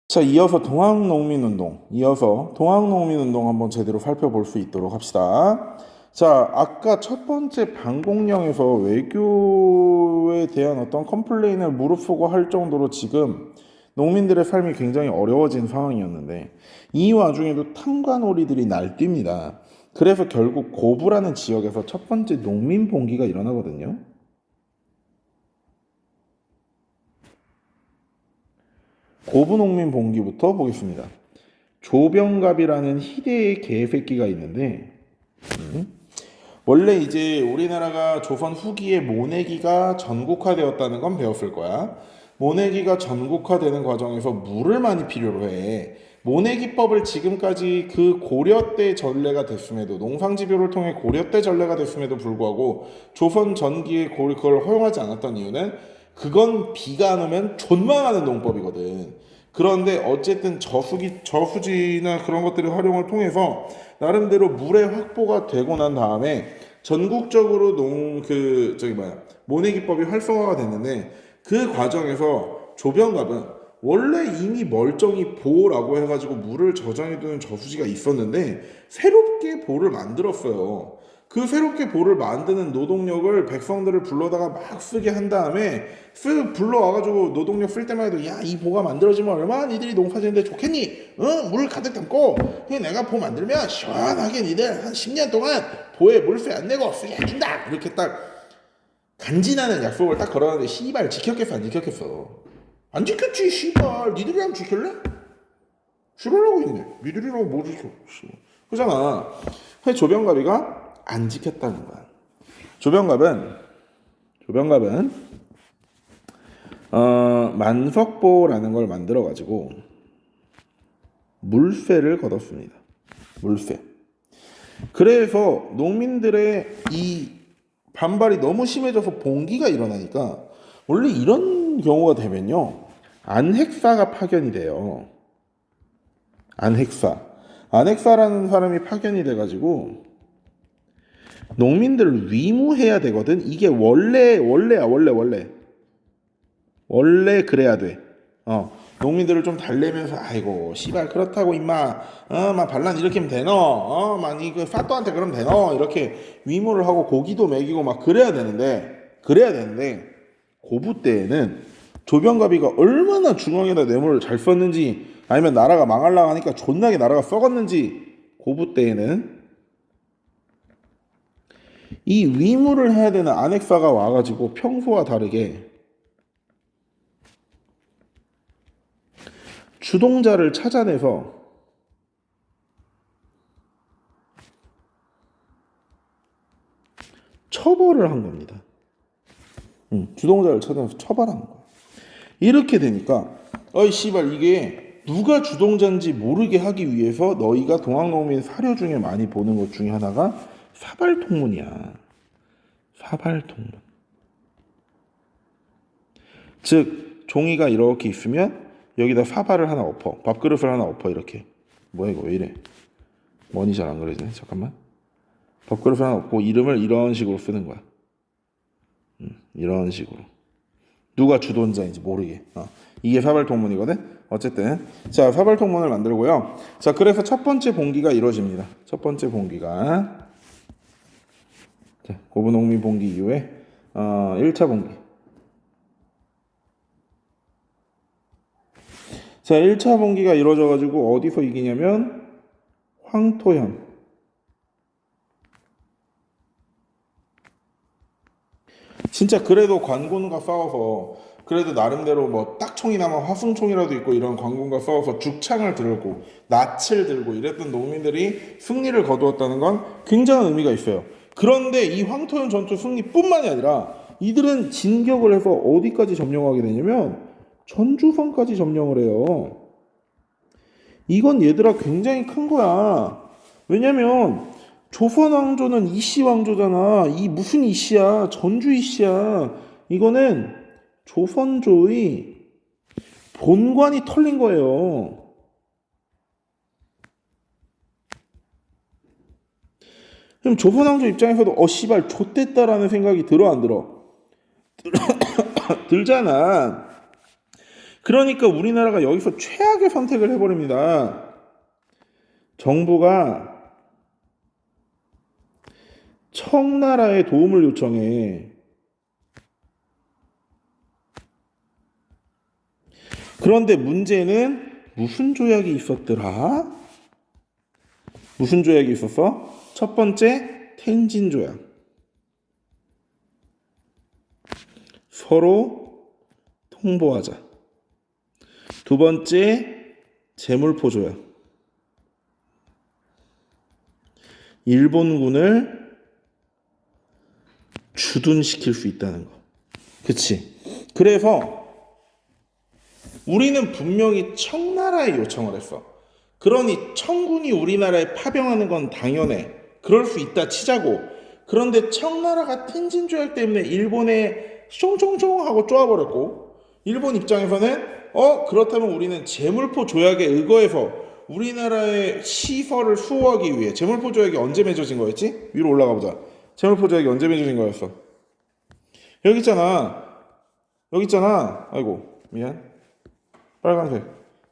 자, 이어서 동학농민운동 한번 제대로 살펴볼 수 있도록 합시다. 자, 아까 첫 번째 방공령에서 외교에 대한 어떤 컴플레인을 무릅쓰고 할 정도로 지금 농민들의 삶이 굉장히 어려워진 상황이었는데 이 와중에도 탐관오리들이 날뜁니다. 그래서 결국 고부라는 지역에서 첫 번째 농민 봉기가 일어나거든요. 고부농민 봉기부터 보겠습니다. 조병갑이라는 희대의 개새끼가 있는데 원래 이제 우리나라가 조선 후기에 모내기가 전국화되었다는 건 배웠을 거야. 모내기가 전국화되는 과정에서 물을 많이 필요로 해. 모내기법을 지금까지 그 고려 때 전례가 됐음에도 농상집요를 통해 고려 때 전례가 됐음에도 불구하고 조선 전기에 그걸 허용하지 않았던 이유는 그건 비가 안 오면 존망하는 농법이거든. 그런데 어쨌든 저수지나 그런 것들의 활용을 통해서 나름대로 물의 확보가 되고 난 다음에 전국적으로 모내기법이 활성화가 됐는데 그 과정에서 조병갑은 원래 이미 멀쩡히 보라고 해가지고 물을 저장해두는 저수지가 있었는데 새롭게 보를 만들었어요. 그 새롭게 보를 만드는 노동력을 백성들을 불러다가 막 쓰게 한 다음에 불러와가지고 노동력 쓸 때만 해도 야, 이 보가 만들어지면 얼마나 니들이 농사 짓는데 좋겠니? 응? 물 가득 담고 내가 보 만들면 시원하게 니들 한 10년 동안 보에 물세 안 내고 쓰게 해준다. 이렇게 딱 간지나는 약속을 딱 걸어놨는데 씨발 지켰겠어 안 지켰겠어? 안 지켰지 씨발. 니들이 안 지킬래? 지키려고 있네. 니들이라고 뭐 지켜. 그잖아. 조병갑이가 안 지켰다는 거야. 조병갑은 만석보라는 걸 만들어 가지고 물세를 걷었습니다. 물세. 그래서 농민들의 이 반발이 너무 심해져서 봉기가 일어나니까 원래 이런 경우가 되면요, 안핵사가 파견이 돼요. 안핵사라는 사람이 파견이 돼가지고 농민들을 위무해야 되거든. 이게 원래야. 원래 그래야 돼. 농민들을 좀 달래면서 아이고 씨발 그렇다고 임마 막 반란 일으키면 되노 막 이거 사또한테 그러면 되노 이렇게 위무를 하고 고기도 먹이고 막 그래야 되는데 고부 때에는 조병갑이가 얼마나 중앙에다 뇌물을 잘 썼는지 아니면 나라가 망하려고 하니까 존나게 나라가 썩었는지 고부 때에는 이 위무를 해야 되는 안핵사가 와가지고 평소와 다르게 주동자를 찾아내서 처벌을 한 겁니다. 주동자를 찾아내서 처벌한 거야. 이렇게 되니까 어이 씨발 이게 누가 주동자인지 모르게 하기 위해서 너희가 동학농민 사료 중에 많이 보는 것 중에 하나가 사발통문이야. 사발통문. 즉 종이가 이렇게 있으면 여기다 사발을 하나 엎어. 밥그릇을 하나 엎어. 이렇게. 뭐야 이거 왜 이래. 원이 잘 안 그려지네. 잠깐만. 밥그릇을 하나 엎고 이름을 이런 식으로 쓰는 거야. 이런 식으로. 누가 주동자인지 모르게. 이게 사발통문이거든. 어쨌든 자, 사발통문을 만들고요. 자, 그래서 첫 번째 봉기가 이루어집니다. 첫 번째 봉기가 자, 고부농민 봉기 이후에 1차 봉기. 자, 1차 봉기가 이루어져가지고 어디서 이기냐면 황토현. 진짜 그래도 관군과 싸워서 그래도 나름대로 뭐 딱총이나 화승총이라도 있고 이런 관군과 싸워서 죽창을 들고 낯을 들고 이랬던 농민들이 승리를 거두었다는 건 굉장한 의미가 있어요. 그런데 이 황토현 전투 승리뿐만이 아니라 이들은 진격을 해서 어디까지 점령하게 되냐면 전주성까지 점령을 해요. 이건 얘들아 굉장히 큰 거야. 왜냐면 조선 왕조는 이씨 왕조잖아. 이 무슨 이씨야? 전주 이씨야. 이거는 조선조의 본관이 털린 거예요. 그럼 조선 왕조 입장에서도 씨발 좆됐다라는 생각이 들어 안 들어? 들잖아. 그러니까 우리나라가 여기서 최악의 선택을 해버립니다. 정부가 청나라의 도움을 요청해. 그런데 문제는 무슨 조약이 있었더라? 무슨 조약이 있었어? 첫 번째, 텐진 조약. 서로 통보하자. 두 번째, 제물포 조약. 일본군을 주둔시킬 수 있다는 거. 그치? 그래서 우리는 분명히 청나라에 요청을 했어. 그러니 청군이 우리나라에 파병하는 건 당연해. 그럴 수 있다 치자고. 그런데 청나라가 텐진 조약 때문에 일본에 숑숑숑 하고 쪼아버렸고, 일본 입장에서는 그렇다면 우리는 제물포 조약에 의거해서 우리나라의 시설을 수호하기 위해. 제물포 조약이 언제 맺어진 거였지? 위로 올라가 보자. 제물포 조약이 언제 맺어진 거였어? 여기 있잖아. 아이고 미안. 빨간색.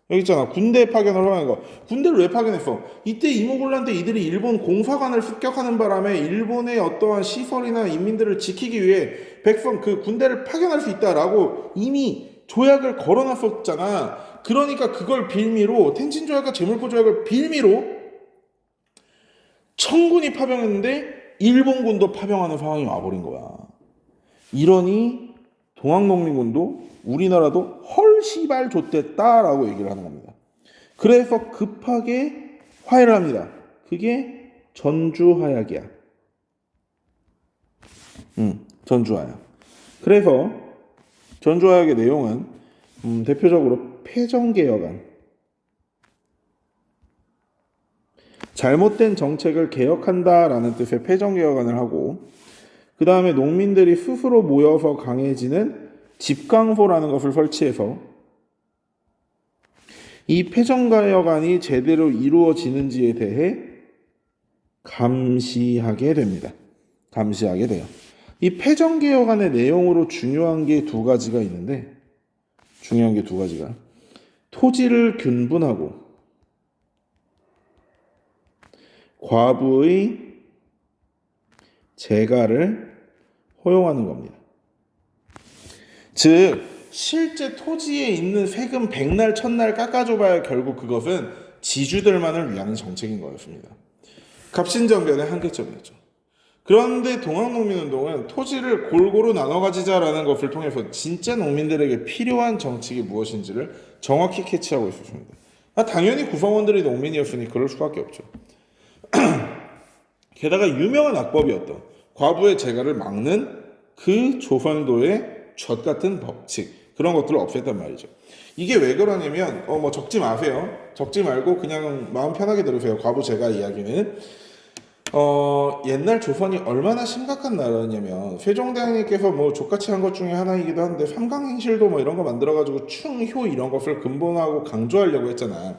여기 있잖아. 군대 파견을 하는 거. 군대를 왜 파견했어? 이때 이모군란 때 이들이 일본 공사관을 습격하는 바람에 일본의 어떠한 시설이나 인민들을 지키기 위해 백성 그 군대를 파견할 수 있다라고 이미 조약을 걸어놨었잖아. 그러니까 그걸 빌미로 텐진 조약과 제물포 조약을 빌미로 청군이 파병했는데 일본군도 파병하는 상황이 와버린 거야. 이러니 동학농민군도 우리나라도 헐 시발 좆됐다라고 얘기를 하는 겁니다. 그래서 급하게 화해를 합니다. 그게 전주화약이야. 전주화약. 그래서 전주화약의 내용은 대표적으로 패정개혁안, 잘못된 정책을 개혁한다라는 뜻의 패정개혁안을 하고, 그 다음에 농민들이 스스로 모여서 강해지는 집강소라는 것을 설치해서 이 패정개혁안이 제대로 이루어지는지에 대해 감시하게 됩니다. 감시하게 돼요. 이 패정개혁안의 내용으로 중요한 게 두 가지가 있는데, 토지를 균분하고 과부의 재가를 허용하는 겁니다. 즉 실제 토지에 있는 세금 백날 천날 깎아줘봐야 결국 그것은 지주들만을 위한 정책인 거였습니다. 갑신정변의 한계점이었죠. 그런데 동학농민운동은 토지를 골고루 나눠 가지자라는 것을 통해서 진짜 농민들에게 필요한 정책이 무엇인지를 정확히 캐치하고 있었습니다. 당연히 구성원들이 농민이었으니 그럴 수밖에 없죠. 게다가 유명한 악법이었던 과부의 재가를 막는 그 조선도의 젖 같은 법칙, 그런 것들을 없앴단 말이죠. 이게 왜 그러냐면 적지 마세요. 적지 말고 그냥 마음 편하게 들으세요. 과부 재가 이야기는 옛날 조선이 얼마나 심각한 나라였냐면, 세종대왕님께서 족같이 한 것 중에 하나이기도 한데 삼강행실도 이런 거 만들어가지고 충효 이런 것을 근본화하고 강조하려고 했잖아.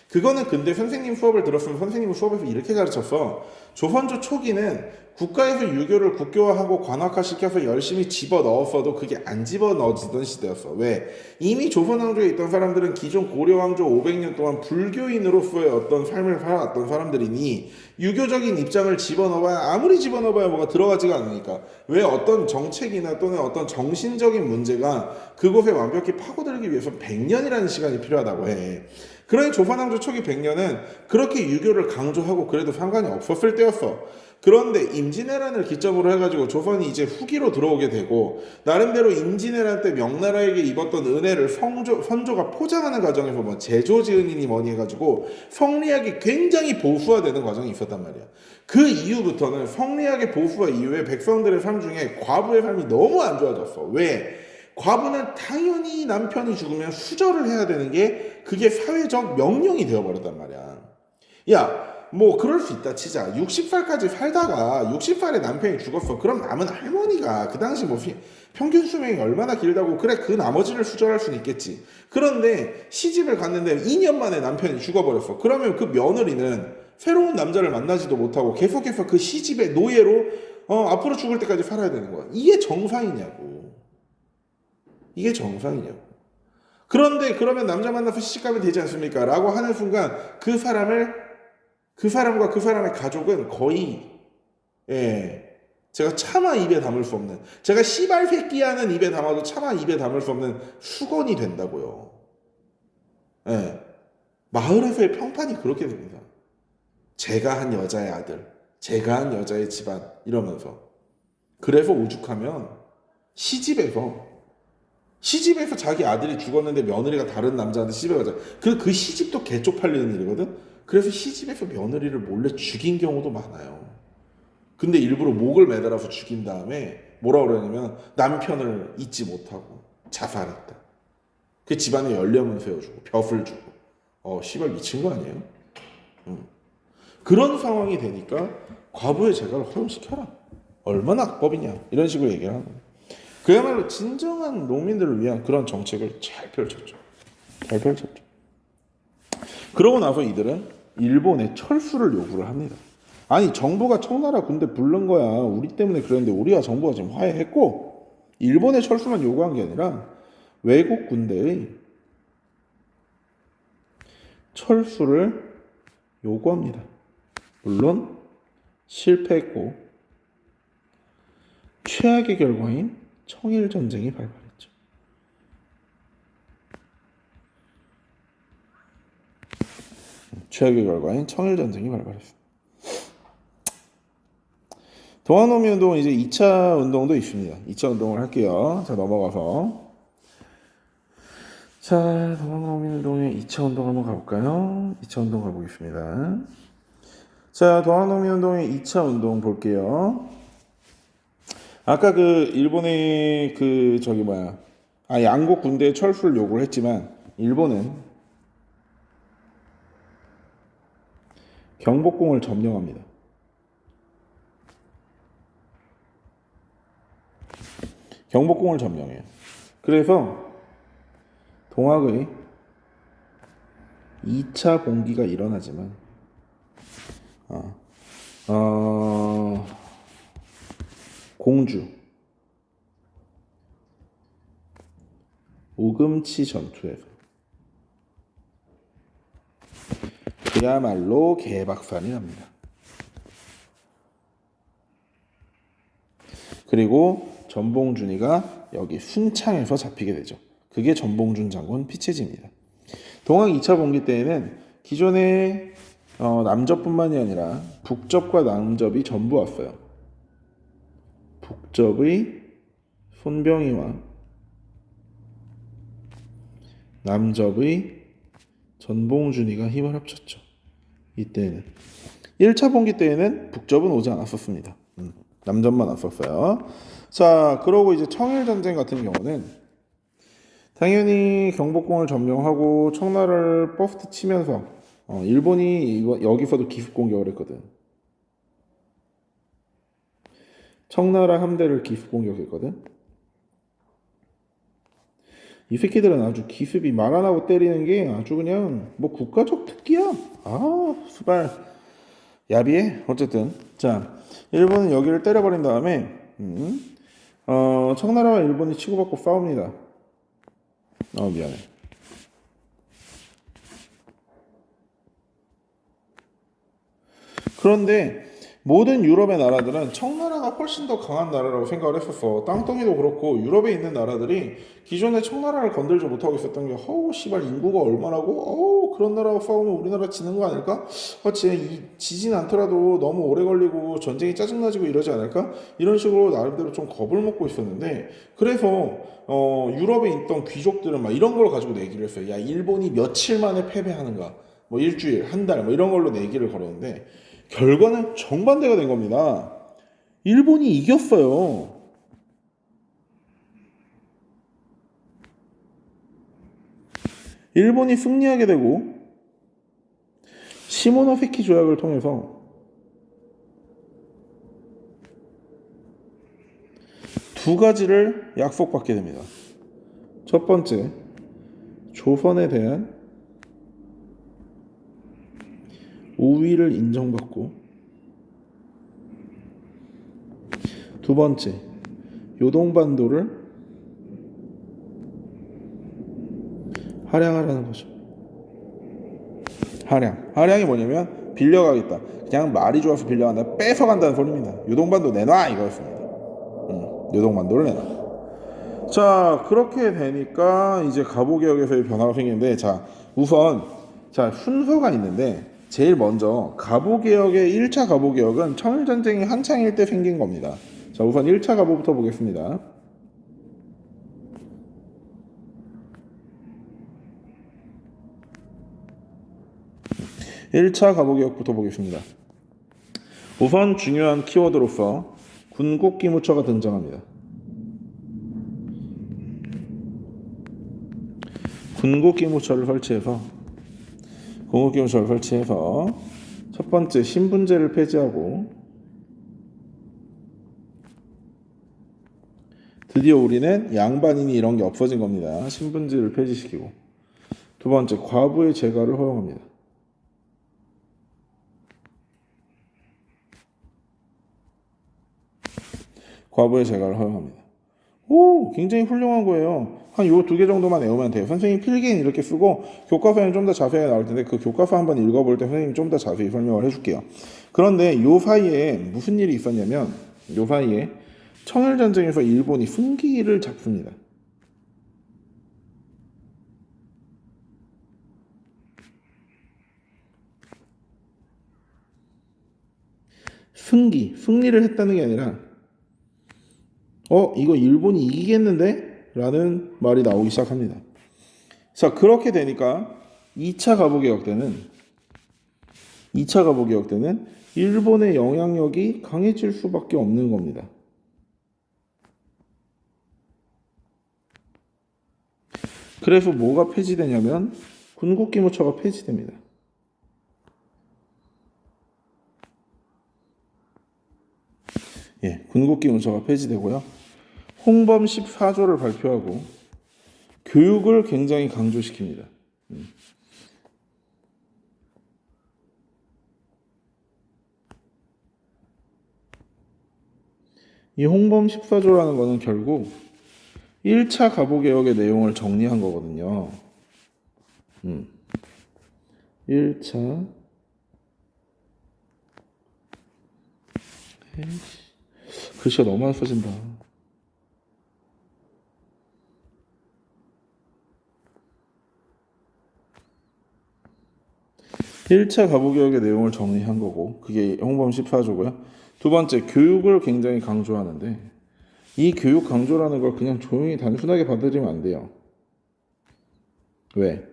그거는 근데 선생님 수업을 들었으면 선생님 수업에서 이렇게 가르쳤어. 조선조 초기는 국가에서 유교를 국교화하고 관학화시켜서 열심히 집어넣었어도 그게 안 집어넣어지던 시대였어. 왜? 이미 조선왕조에 있던 사람들은 기존 고려왕조 500년 동안 불교인으로서의 어떤 삶을 살아왔던 사람들이니 유교적인 입장을 집어넣어봐야, 아무리 집어넣어봐야 뭐가 들어가지가 않으니까. 왜? 어떤 정책이나 또는 어떤 정신적인 문제가 그곳에 완벽히 파고들기 위해서 100년이라는 시간이 필요하다고 해. 그러니 조선왕조 초기 100년은 그렇게 유교를 강조하고 그래도 상관이 없었을 때였어. 그런데 임진왜란을 기점으로 해가지고 조선이 이제 후기로 들어오게 되고, 나름대로 임진왜란 때 명나라에게 입었던 은혜를 선조가 포장하는 과정에서 제조지은이니 뭐니 해가지고 성리학이 굉장히 보수화되는 과정이 있었단 말이야. 그 이후부터는 성리학의 보수화 이후에 백성들의 삶 중에 과부의 삶이 너무 안 좋아졌어. 왜? 과부는 당연히 남편이 죽으면 수절을 해야 되는 게 그게 사회적 명령이 되어버렸단 말이야. 야, 그럴 수 있다 치자. 60살까지 살다가 60살에 남편이 죽었어. 그럼 남은 할머니가 그 당시 평균 수명이 얼마나 길다고, 그래 그 나머지를 수절할 수는 있겠지. 그런데 시집을 갔는데 2년 만에 남편이 죽어버렸어. 그러면 그 며느리는 새로운 남자를 만나지도 못하고 계속해서 그 시집의 노예로 앞으로 죽을 때까지 살아야 되는 거야. 이게 정상이냐고. 그런데 그러면 남자 만나서 시집가면 되지 않습니까? 라고 하는 순간 그 사람과 그 사람의 가족은 거의 제가 차마 입에 담을 수 없는, 제가 씨발 새끼야는 입에 담아도 차마 입에 담을 수 없는 수건이 된다고요. 마을에서의 평판이 그렇게 됩니다. 제가 한 여자의 아들, 제가 한 여자의 집안 이러면서. 그래서 오죽하면 시집에서 자기 아들이 죽었는데 며느리가 다른 남자한테 시집에 가자. 그 시집도 개쪽팔리는 일이거든. 그래서 시집에서 며느리를 몰래 죽인 경우도 많아요. 근데 일부러 목을 매달아서 죽인 다음에 뭐라 그러냐면 남편을 잊지 못하고 자살했다. 그 집안에 연lem을 세워주고 벼슬 주고. 씨발 미친 거 아니에요? 그런 상황이 되니까 과부의 재가를 허용시켜라. 얼마나 악법이냐 이런 식으로 얘기를 하는 거예요. 그야말로 진정한 농민들을 위한 그런 정책을 잘 펼쳤죠. 그러고 나서 이들은 일본에 철수를 요구를 합니다. 아니 정부가 청나라 군대 부른 거야. 우리 때문에 그랬는데 우리와 정부가 지금 화해했고 일본의 철수만 요구한 게 아니라 외국 군대의 철수를 요구합니다. 물론 실패했고 최악의 결과인 청일전쟁이 발발했죠. 최악의 결과인 청일전쟁이 발발했습니다. 동학농민운동은 이제 2차 운동도 있습니다. 2차 운동을 할게요. 자, 넘어가서. 자, 동학농민운동의 2차 운동 한번 가볼까요? 2차 운동 가보겠습니다. 자, 동학농민운동의 2차 운동 볼게요. 아까 그 일본의 양국 군대의 철수를 요구를 했지만 일본은 경복궁을 점령합니다. 경복궁을 점령해요. 그래서 동학의 2차 봉기가 일어나지만 공주 우금치 전투에서 그야말로 개박살이 납니다. 그리고 전봉준이가 여기 순창에서 잡히게 되죠. 그게 전봉준 장군 피체지입니다. 동학 2차 봉기 때에는 기존의 남접뿐만이 아니라 북접과 남접이 전부 왔어요. 북접의 손병희와 남접의 전봉준이가 힘을 합쳤죠. 이때는 1차 봉기 때에는 북접은 오지 않았었습니다. 남접만 왔었어요. 자, 그러고 이제 청일전쟁 같은 경우는 당연히 경복궁을 점령하고 청나라를 버스트 치면서 일본이 여기서도 기습 공격을 했거든. 청나라 함대를 기습 공격했거든. 이 새끼들은 아주 기습이 말 안 하고 때리는 게 아주 그냥 뭐 국가적 특기야. 수발 야비해. 어쨌든 자, 일본은 여기를 때려버린 다음에 청나라와 일본이 치고받고 싸웁니다. 미안해. 그런데 모든 유럽의 나라들은 청나라가 훨씬 더 강한 나라라고 생각을 했었어. 땅덩이도 그렇고 유럽에 있는 나라들이 기존에 청나라를 건들지 못하고 있었던 게 씨발 인구가 얼마라고? 그런 나라하고 싸우면 우리나라 지는 거 아닐까? 지진 않더라도 너무 오래 걸리고 전쟁이 짜증나지고 이러지 않을까? 이런 식으로 나름대로 좀 겁을 먹고 있었는데 그래서 유럽에 있던 귀족들은 막 이런 걸 가지고 내기를 했어요. 야, 일본이 며칠 만에 패배하는가? 뭐 일주일, 한 달, 뭐 이런 걸로 내기를 걸었는데 결과는 정반대가 된 겁니다. 일본이 이겼어요. 일본이 승리하게 되고 시모노세키 조약을 통해서 두 가지를 약속받게 됩니다. 첫 번째, 조선에 대한 우위를 인정받고 두 번째, 요동반도를 할양하라는 거죠. 할양이 뭐냐면 빌려가겠다. 그냥 말이 좋아서 빌려간다. 뺏어간다는 소리입니다. 요동반도 내놔 이거였습니다. 요동반도를 내놔. 자, 그렇게 되니까 이제 갑오개혁에서의 변화가 생기는데, 자, 우선 자 순서가 있는데 제일 먼저 갑오개혁의 1차 갑오개혁은 청일전쟁이 한창일 때 생긴 겁니다. 자, 우선 1차 갑오부터 보겠습니다. 1차 갑오개혁부터 보겠습니다. 우선 중요한 키워드로서 군국기무처가 등장합니다. 군국기무처를 설치해서 첫 번째 신분제를 폐지하고 드디어 우리는 양반이니 이런 게 없어진 겁니다. 신분제를 폐지시키고 두 번째 과부의 재가를 허용합니다. 과부의 재가를 허용합니다. 오, 굉장히 훌륭한 거예요. 한 요 두 개 정도만 외우면 돼요. 선생님 필기는 이렇게 쓰고 교과서에는 좀 더 자세하게 나올 텐데 그 교과서 한번 읽어볼 때 선생님이 좀 더 자세히 설명을 해줄게요. 그런데 요 사이에 무슨 일이 있었냐면 요 사이에 청일전쟁에서 일본이 승기를 잡습니다. 승리를 했다는 게 아니라 이거 일본이 이기겠는데? 라는 말이 나오기 시작합니다. 자, 그렇게 되니까 2차 갑오개혁 때는 일본의 영향력이 강해질 수밖에 없는 겁니다. 그래서 뭐가 폐지되냐면 군국기무처가 폐지됩니다. 예, 군국기무처가 폐지되고요. 홍범 14조를 발표하고 교육을 굉장히 강조시킵니다. 이 홍범 14조라는 거는 결국 1차 갑오개혁의 내용을 정리한 거거든요. 1차 글씨가 너무 안 써진다. 1차 갑오개혁의 내용을 정리한 거고 그게 홍범 14조고요. 두 번째, 교육을 굉장히 강조하는데 이 교육 강조라는 걸 그냥 조용히 단순하게 받아들이면 안 돼요. 왜?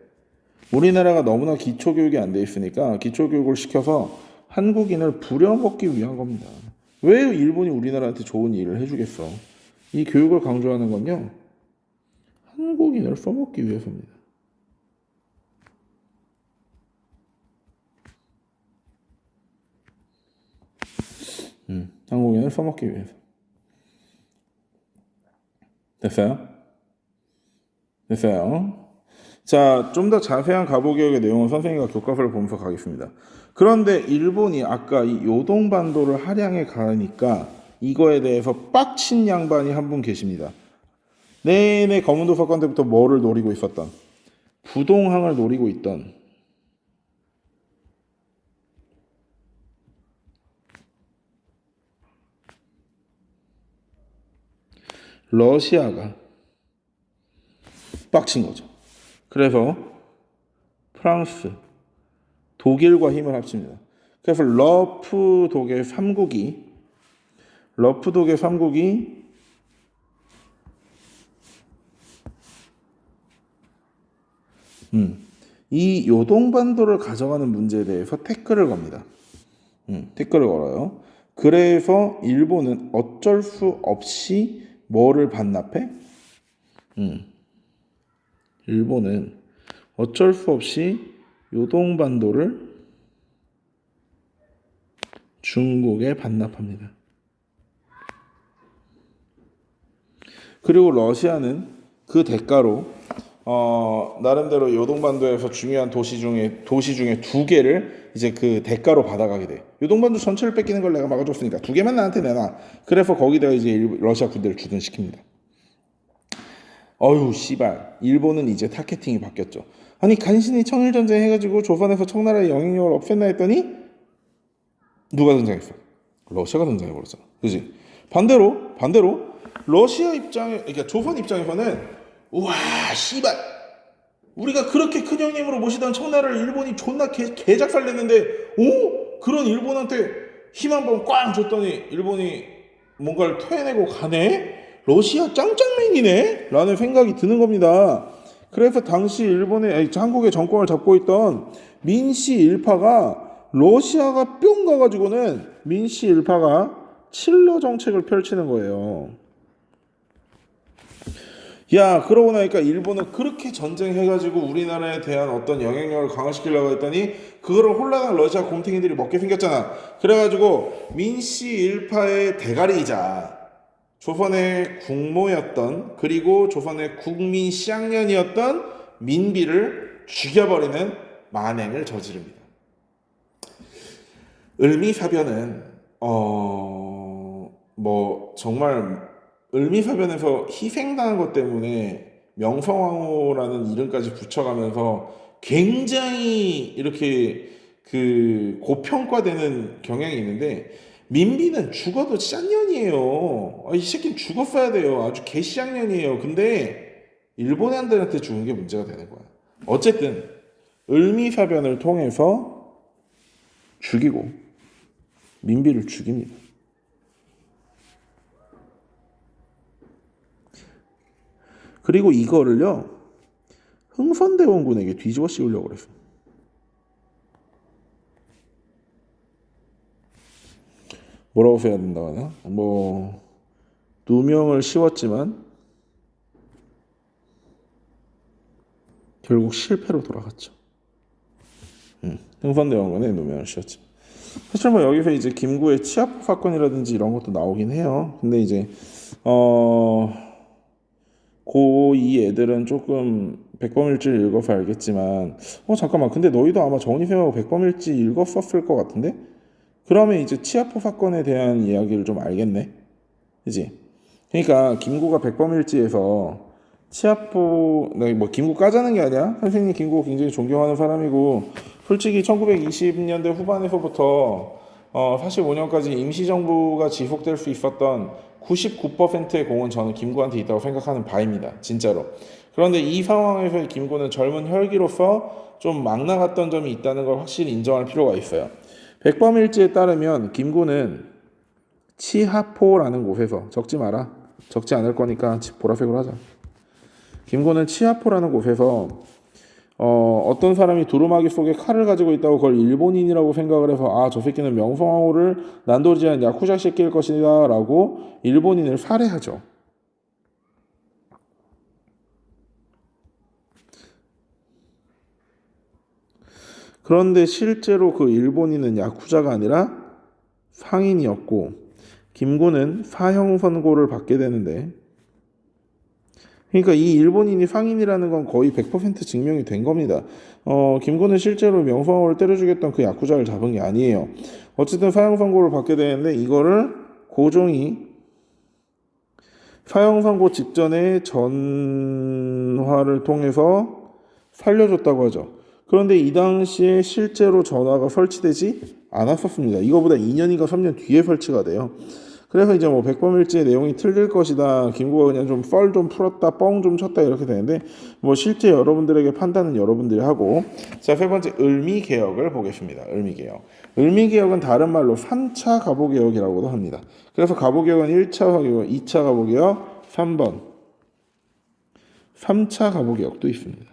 우리나라가 너무나 기초교육이 안 돼 있으니까 기초교육을 시켜서 한국인을 부려먹기 위한 겁니다. 왜 일본이 우리나라한테 좋은 일을 해주겠어? 이 교육을 강조하는 건요, 한국인을 써먹기 위해서입니다. 한국인을 써먹기 위해서. 됐어요? 자, 좀 더 자세한 갑오개혁의 내용은 선생님과 교과서를 보면서 가겠습니다. 그런데 일본이 아까 이 요동반도를 할양해 가니까 이거에 대해서 빡친 양반이 한 분 계십니다. 내내 거문도서관 때부터 뭐를 노리고 있었던, 부동항을 노리고 있던 러시아가 빡친 거죠. 그래서 프랑스, 독일과 힘을 합칩니다. 그래서 러프독의 3국이 이 요동반도를 가져가는 문제에 대해서 태클을 겁니다. 태클을 걸어요. 그래서 일본은 어쩔 수 없이 뭐를 반납해? 일본은 어쩔 수 없이 요동반도를 중국에 반납합니다. 그리고 러시아는 그 대가로 나름대로 요동반도에서 중요한 도시 중에 두 개를 이제 그 대가로 받아가게 돼. 요동반도 전체를 뺏기는 걸 내가 막아줬으니까 두 개만 나한테 내놔. 그래서 거기다가 이제 러시아 군대를 주둔시킵니다. 어휴 씨발 일본은 이제 타겟팅이 바뀌었죠. 아니 간신히 청일전쟁 해가지고 조선에서 청나라의 영향력을 없앴나 했더니 누가 등장했어? 러시아가 등장해버렸잖아. 그지? 반대로 러시아 입장에 그러니까 조선 입장에서는 우와 씨발 우리가 그렇게 큰 형님으로 모시던 청나라를 일본이 존나 개작살 냈는데 오? 그런 일본한테 힘 한 번 꽝 줬더니 일본이 뭔가를 토해내고 가네? 러시아 짱짱맨이네? 라는 생각이 드는 겁니다. 그래서 당시 한국의 정권을 잡고 있던 민씨 일파가 러시아가 뿅 가가지고는 민씨 일파가 칠러 정책을 펼치는 거예요. 야, 그러고 나니까 일본은 그렇게 전쟁해가지고 우리나라에 대한 어떤 영향력을 강화시키려고 했더니 그거를 홀라당 러시아 곰탱이들이 먹게 생겼잖아. 그래가지고 민씨 일파의 대가리이자 조선의 국모였던 그리고 조선의 국민 시향년이었던 민비를 죽여버리는 만행을 저지릅니다. 을미사변은 뭐 정말 을미사변에서 희생당한 것 때문에 명성황후라는 이름까지 붙여가면서 굉장히 이렇게 그 고평가되는 경향이 있는데 민비는 죽어도 쌍년이에요. 이 새끼는 죽었어야 돼요. 아주 개쌍년이에요. 근데 일본 애들한테 죽은 게 문제가 되는 거야. 어쨌든 을미사변을 통해서 죽이고 민비를 죽입니다. 그리고 이거를요 흥선대원군에게 뒤집어 씌우려고 그랬어. 뭐라고 써야 된다 하나? 뭐 누명을 씌웠지만 결국 실패로 돌아갔죠. 흥선대원군에 누명을 씌웠죠. 사실 뭐 여기서 이제 김구의 치아포 사건이라든지 이런 것도 나오긴 해요. 근데 이제 이 애들은 조금 백범일지를 읽어서 알겠지만 잠깐만 근데 너희도 아마 정리쌤하고 백범일지 읽었었을 것 같은데? 그러면 이제 치아포 사건에 대한 이야기를 좀 알겠네. 그지? 그러니까 김구가 백범일지에서 치아포 뭐 김구 까자는 게 아니야. 선생님 김구 굉장히 존경하는 사람이고 솔직히 1920년대 후반에서부터 45년까지 임시정부가 지속될 수 있었던 99%의 공은 저는 김구한테 있다고 생각하는 바입니다. 진짜로. 그런데 이 상황에서 김구는 젊은 혈기로서 좀 막 나갔던 점이 있다는 걸 확실히 인정할 필요가 있어요. 백범일지에 따르면 김구는 치하포라는 곳에서 적지 마라. 적지 않을 거니까 보라색으로 하자. 김구는 치하포라는 곳에서 어떤 사람이 두루마기 속에 칼을 가지고 있다고 그걸 일본인이라고 생각을 해서 저 새끼는 명성황후를 난도질하는 야쿠자 새끼일 것이다 라고 일본인을 살해하죠. 그런데 실제로 그 일본인은 야쿠자가 아니라 상인이었고 김구는 사형 선고를 받게 되는데 그러니까 이 일본인이 상인이라는 건 거의 100% 증명이 된 겁니다. 김구는 실제로 명성황후를 때려 죽였던 그 야쿠자를 잡은 게 아니에요. 어쨌든 사형 선고를 받게 되는데 이거를 고종이 사형 선고 직전에 전화를 통해서 살려줬다고 하죠. 그런데 이 당시에 실제로 전화가 설치되지 않았었습니다. 이거보다 2년인가 3년 뒤에 설치가 돼요. 그래서 이제 뭐 백범일지의 내용이 틀릴 것이다. 김구가 그냥 좀 썰 좀 풀었다, 뻥 좀 쳤다 이렇게 되는데 뭐 실제 여러분들에게 판단은 여러분들이 하고 자, 세 번째 을미개혁을 보겠습니다. 을미개혁. 을미개혁은 다른 말로 3차 가보개혁이라고도 합니다. 그래서 가보개혁은 1차 가보개혁, 2차 가보개혁, 3번 3차 가보개혁도 있습니다.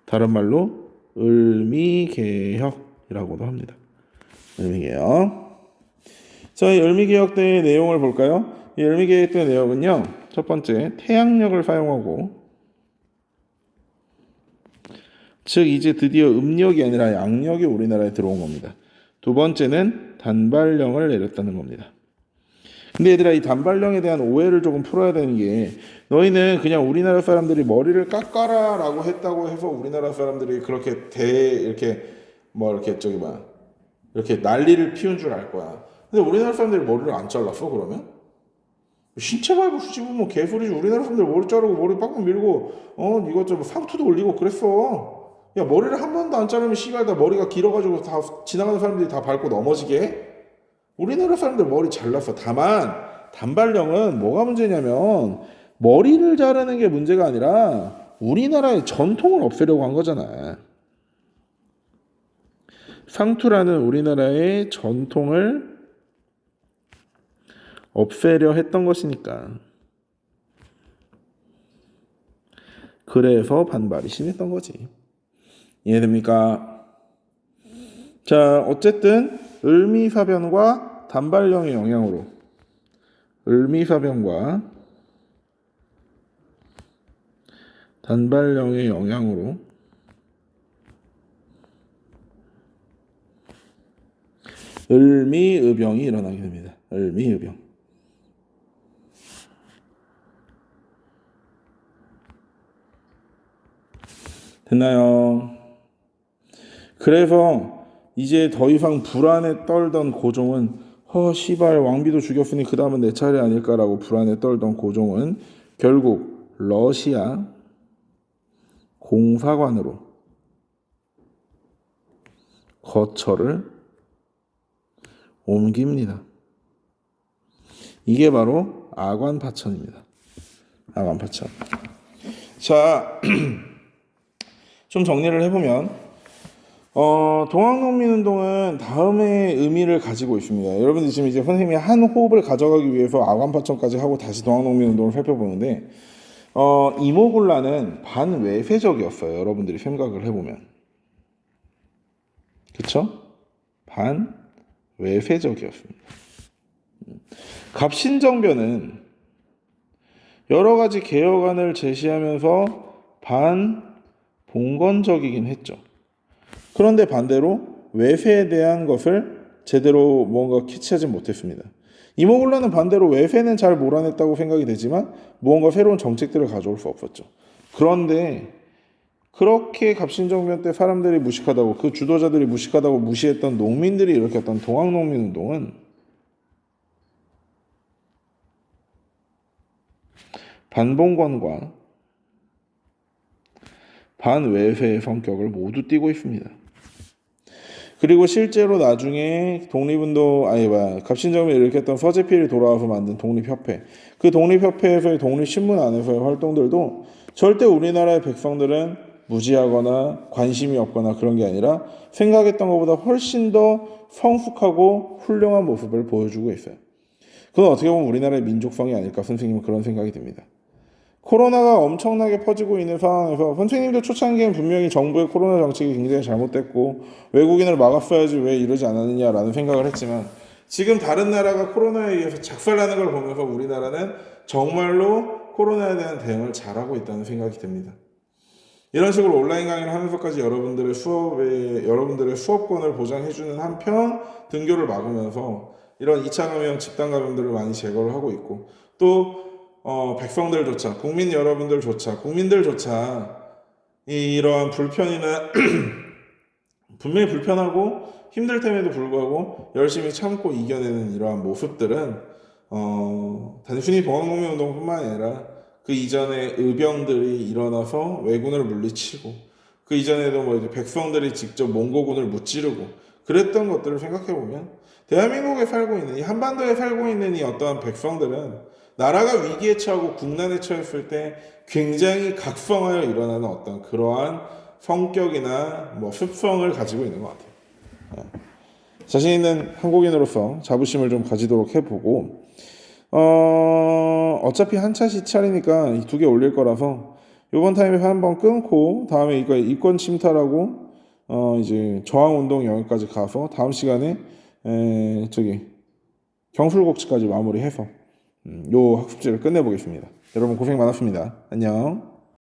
다른 말로 을미개혁이라고도 합니다. 을미개혁. 자, 이 을미개혁 때의 내용을 볼까요? 이 을미개혁 때의 내용은요. 첫 번째, 태양력을 사용하고 즉 이제 드디어 음력이 아니라 양력이 우리나라에 들어온 겁니다. 두 번째는 단발령을 내렸다는 겁니다. 근데 얘들아 이 단발령에 대한 오해를 조금 풀어야 되는 게 너희는 그냥 우리나라 사람들이 머리를 깎아라 라고 했다고 해서 우리나라 사람들이 그렇게 이렇게 뭐 이렇게 이렇게 난리를 피운 줄 알 거야. 근데 우리나라 사람들이 머리를 안 잘랐어 그러면? 신체 발부 수집은 뭐 개소리지. 우리나라 사람들 머리 자르고 머리 빡빡 밀고 이것저것 상투도 올리고 그랬어. 야 머리를 한 번도 안 자르면 씨발 다 머리가 길어가지고 다 지나가는 사람들이 다 밟고 넘어지게 해? 우리나라 사람들 머리 잘랐어. 다만 단발령은 뭐가 문제냐면 머리를 자르는 게 문제가 아니라 우리나라의 전통을 없애려고 한 거잖아. 상투라는 우리나라의 전통을 없애려 했던 것이니까. 그래서 반발이 심했던 거지. 이해됩니까? 자, 어쨌든 을미사변과 단발령의 영향으로 을미사변과 단발령의 영향으로 을미의병이 일어나게 됩니다. 을미의병. 됐나요? 그래서 이제 더 이상 불안에 떨던 고종은 씨발 왕비도 죽였으니 그 다음은 내 차례 아닐까라고 불안에 떨던 고종은 결국 러시아 공사관으로 거처를 옮깁니다. 이게 바로 아관파천입니다. 아관파천. 자, 좀 정리를 해보면 동학농민운동은 다음의 의미를 가지고 있습니다. 여러분들 지금 이제 선생님이 한 호흡을 가져가기 위해서 아관파천까지 하고 다시 동학농민운동을 살펴보는데 이모군란은 반외세적이었어요. 여러분들이 생각을 해보면. 그쵸? 반외세적이었습니다. 갑신정변은 여러 가지 개혁안을 제시하면서 반봉건적이긴 했죠. 그런데 반대로 외세에 대한 것을 제대로 뭔가 캐치하지 못했습니다. 이모군란은 반대로 외세는 잘 몰아냈다고 생각이 되지만 무언가 새로운 정책들을 가져올 수 없었죠. 그런데 그렇게 갑신정변 때 사람들이 무식하다고, 그 주도자들이 무식하다고 무시했던 농민들이 일으켰던 동학농민운동은 반봉건과 반외세의 성격을 모두 띠고 있습니다. 그리고 실제로 나중에 갑신정변을 일으켰던 서재필이 돌아와서 만든 독립협회, 그 독립협회에서의 독립신문 안에서의 활동들도 절대 우리나라의 백성들은 무지하거나 관심이 없거나 그런 게 아니라 생각했던 것보다 훨씬 더 성숙하고 훌륭한 모습을 보여주고 있어요. 그건 어떻게 보면 우리나라의 민족성이 아닐까 선생님은 그런 생각이 듭니다. 코로나가 엄청나게 퍼지고 있는 상황에서 선생님도 초창기엔 분명히 정부의 코로나 정책이 굉장히 잘못됐고 외국인을 막았어야지 왜 이러지 않았느냐라는 생각을 했지만 지금 다른 나라가 코로나에 의해서 작살나는 걸 보면서 우리나라는 정말로 코로나에 대한 대응을 잘하고 있다는 생각이 듭니다. 이런 식으로 온라인 강의를 하면서까지 여러분들의 수업권을 보장해주는 한편 등교를 막으면서 이런 2차 감염, 집단 감염들을 많이 제거를 하고 있고 또 백성들조차, 국민들조차 이러한 불편이나 분명히 불편하고 힘들 템에도 불구하고 열심히 참고 이겨내는 이러한 모습들은 단순히 동학농민운동뿐만 아니라 그 이전에 의병들이 일어나서 왜군을 물리치고 그 이전에도 이제 백성들이 직접 몽고군을 무찌르고 그랬던 것들을 생각해보면 대한민국에 살고 있는 이 한반도에 살고 있는 이 어떠한 백성들은 나라가 위기에 처하고 국난에 처했을 때 굉장히 각성하여 일어나는 어떤 그러한 성격이나 습성을 가지고 있는 것 같아요. 자신 있는 한국인으로서 자부심을 좀 가지도록 해보고 어차피 한 차씩 차리니까 이 2개 올릴 거라서 이번 타임에 한번 끊고 다음에 이거 이권 침탈하고 이제 저항운동 영역까지 가서 다음 시간에 경술곡치까지 마무리해서 요 학습지를 끝내보겠습니다. 여러분 고생 많았습니다. 안녕.